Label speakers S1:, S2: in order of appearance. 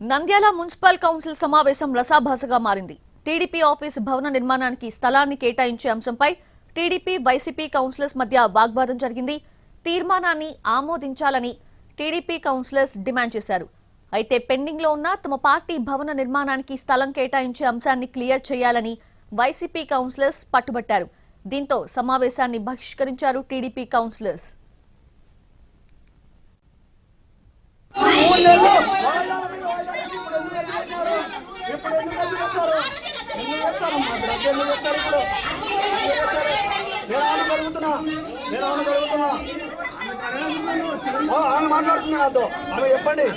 S1: Nandyal municipal council సమావేశం రసాభాసగా మారింది. TDP office భవన నిర్మాణానికి స్థలాన్ని కేటాయించే అంశంపై టీడీపీ వైసీపీ కౌన్సిలర్స్ మధ్య వాగ్వాదం జరిగింది. తీర్మానాన్ని ఆమోదించాలని టీడీపీ కౌన్సిలర్స్ డిమాండ్ చేశారు. అయితే పెండింగ్ లో ఉన్న తమ పార్టీ భవన నిర్మాణానికి స్థలం కేటాయించే అంశాన్ని క్లియర్ చేయాలని వైసీపీ కౌన్సిలర్స్ పట్టుబట్టారు. దీంతో సమావేశాన్ని బహిష్కరించారు టీడీపీ కౌన్సిలర్స్.
S2: మాట్లాడుతున్నాడు ఆమె చెప్పండి